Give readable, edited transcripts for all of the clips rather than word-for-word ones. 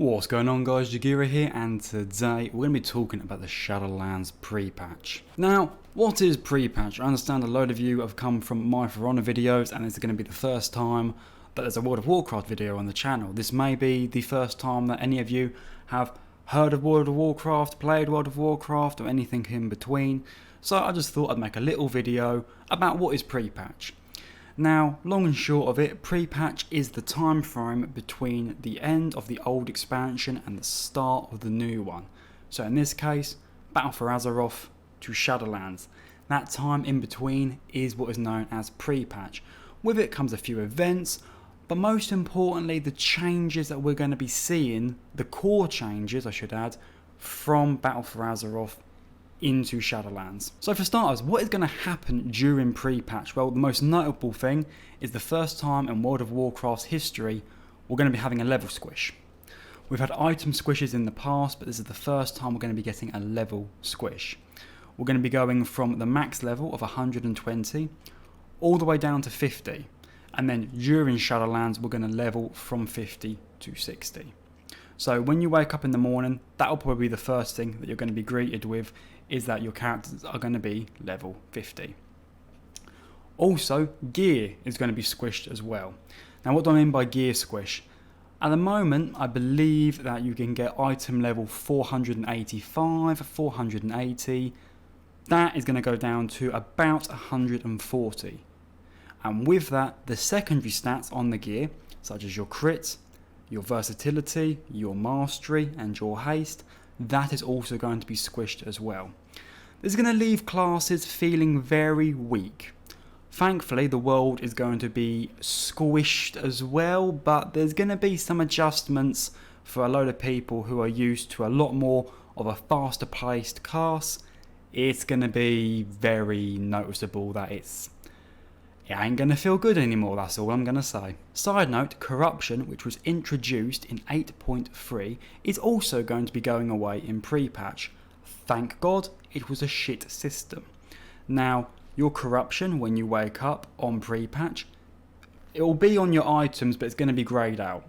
What's going on, guys? Jagira here, and today we're going to be talking about the Shadowlands pre-patch. Now, what is pre-patch? I understand a load of you have come from my For Honor videos, and it's going to be the first time that there's a World of Warcraft video on the channel. This may be the first time that any of you have heard of World of Warcraft, played World of Warcraft, or anything in between. So I just thought I'd make a little video about what is pre-patch. Now, long and short of it, pre-patch is the time frame between the end of the old expansion and the start of the new one. So in this case, Battle for Azeroth to Shadowlands. That time in between is what is known as pre-patch. With it comes a few events, but most importantly the changes that we're going to be seeing, the core changes I should add, from Battle for Azeroth into Shadowlands. So for starters, what is going to happen during pre-patch? Well, the most notable thing is the first time in World of Warcraft's history we're going to be having a level squish. We've had item squishes in the past, but this is the first time we're going to be getting a level squish. We're going to be going from the max level of 120 all the way down to 50, and then during Shadowlands we're going to level from 50 to 60. So when you wake up in the morning, that'll probably be the first thing that you're going to be greeted with, is that your characters are going to be level 50. Also, gear is going to be squished as well. Now, what do I mean by gear squish? At the moment, I believe that you can get item level 485, 480. That is going to go down to about 140. And with that, the secondary stats on the gear, such as your crit, your versatility, your mastery, and your haste, that is also going to be squished as well. This is going to leave classes feeling very weak. Thankfully, the world is going to be squished as well, but there's going to be some adjustments for a load of people who are used to a lot more of a faster paced class. It's going to be very noticeable that it ain't going to feel good anymore, that's all I'm going to say. Side note, corruption, which was introduced in 8.3, is also going to be going away in pre-patch. Thank God, it was a shit system. Now, your corruption, when you wake up on pre-patch, it will be on your items, but it's going to be greyed out.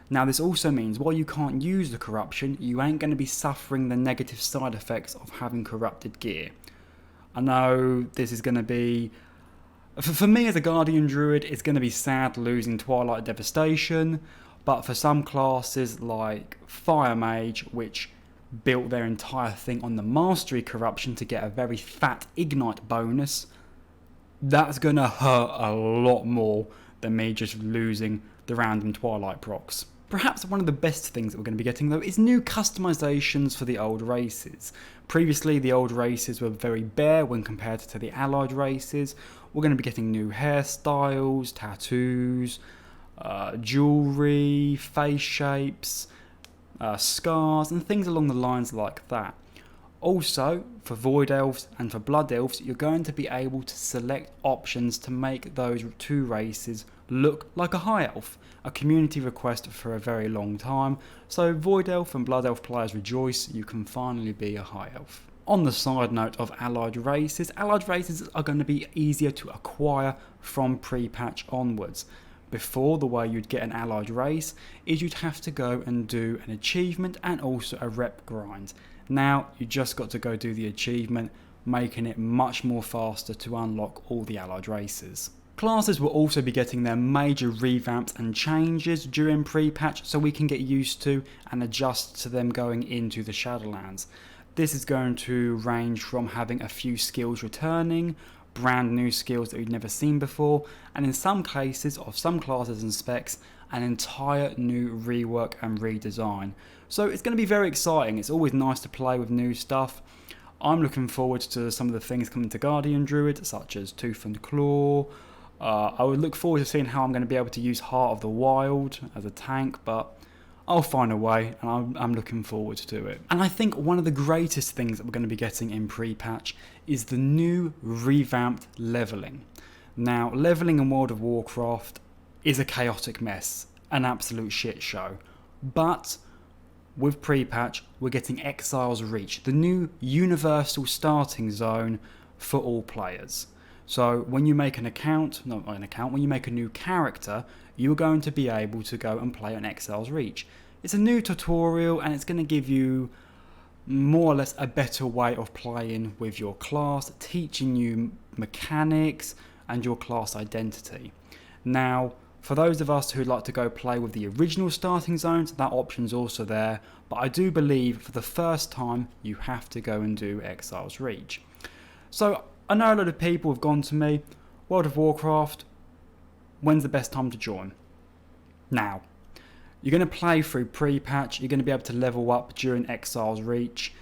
Now, this also means while you can't use the corruption, you ain't going to be suffering the negative side effects of having corrupted gear. I know this is going to be... For me as a Guardian Druid, it's going to be sad losing Twilight Devastation, but for some classes like Fire Mage, which built their entire thing on the Mastery Corruption to get a very fat Ignite bonus, that's going to hurt a lot more than me just losing the random Twilight procs. Perhaps one of the best things that we're going to be getting though is new customizations for the old races. Previously the old races were very bare when compared to the allied races. We're going to be getting new hairstyles, tattoos, jewellery, face shapes, scars and things along the lines like that. Also, for Void Elves and for Blood Elves, you're going to be able to select options to make those two races look like a High Elf. A community request for a very long time, so Void Elf and Blood Elf players rejoice, you can finally be a High Elf. On the side note of allied races are going to be easier to acquire from pre-patch onwards. Before, the way you'd get an allied race is you'd have to go and do an achievement and also a rep grind. Now you just got to go do the achievement, making it much more faster to unlock all the allied races. Classes will also be getting their major revamps and changes during pre-patch, so we can get used to and adjust to them going into the Shadowlands. This is going to range from having a few skills returning, brand new skills that we've never seen before, and in some cases of some classes and specs, an entire new rework and redesign. So it's going to be very exciting. It's always nice to play with new stuff. I'm looking forward to some of the things coming to Guardian Druid, such as Tooth and Claw. I would look forward to seeing how I'm going to be able to use Heart of the Wild as a tank, but I'll find a way, and I'm looking forward to it. And I think one of the greatest things that we're going to be getting in pre-patch is the new revamped leveling. Now, leveling in World of Warcraft is a chaotic mess, an absolute shit show. But with pre-patch, we're getting Exiles Reach, the new universal starting zone for all players. So when you make when you make a new character, you're going to be able to go and play on Exiles Reach. It's a new tutorial and it's going to give you more or less a better way of playing with your class, teaching you mechanics and your class identity. Now, for those of us who like to go play with the original starting zones, that option's also there, but I do believe for the first time you have to go and do Exiles Reach. So I know a lot of people have gone to me, World of Warcraft, when's the best time to join? Now, you're going to play through Prepatch, you're going to be able to level up during Exiles Reach.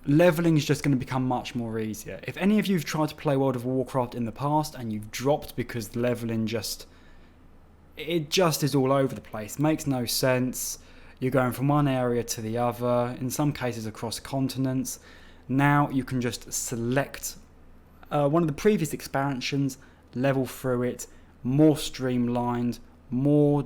Leveling is just going to become much more easier. If any of you have tried to play World of Warcraft in the past and you've dropped because leveling just is all over the place, makes no sense. You're going from one area to the other, in some cases across continents. Now you can just select one of the previous expansions, level through it, more streamlined, more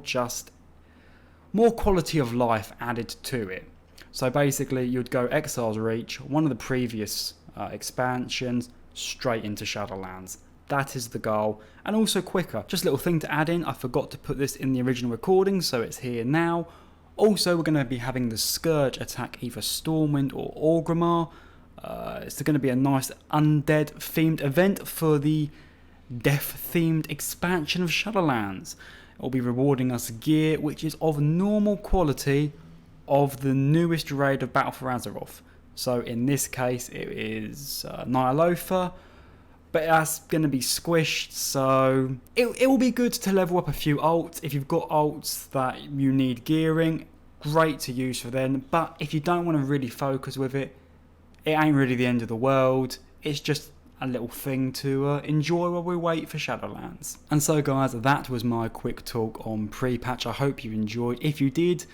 quality of life added to it. So basically you'd go Exiles Reach, one of the previous expansions, straight into Shadowlands. That is the goal, and also quicker. Just a little thing to add in, I forgot to put this in the original recording, so it's here now. Also, we're going to be having the Scourge Attack, either Stormwind or Orgrimmar. It's going to be a nice undead themed event for the death themed expansion of Shadowlands. It will be rewarding us gear which is of normal quality of the newest raid of Battle for Azeroth. So in this case it is Nyalofa, but that's going to be squished, so it will be good to level up a few alts. If you've got alts that you need gearing, great to use for them, but if you don't want to really focus with it, it ain't really the end of the world. It's just a little thing to enjoy while we wait for Shadowlands. And so guys, that was my quick talk on Prepatch. I hope you enjoyed. If you did,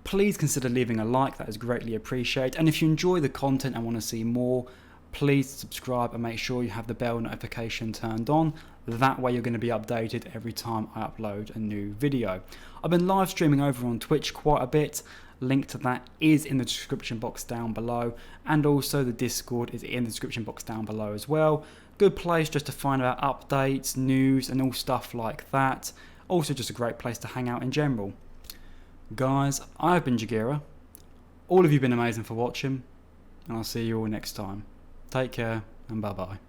please consider leaving a like, that is greatly appreciated. And if you enjoy the content and want to see more, please subscribe and make sure you have the bell notification turned on. That way you're going to be updated every time I upload a new video. I've been live streaming over on Twitch quite a bit. Link to that is in the description box down below, and also the Discord is in the description box down below as well. Good place just to find out updates, news and all stuff like that. Also just a great place to hang out in general. Guys, I've been Jagira. All of you have been amazing for watching, and I'll see you all next time. Take care and bye bye.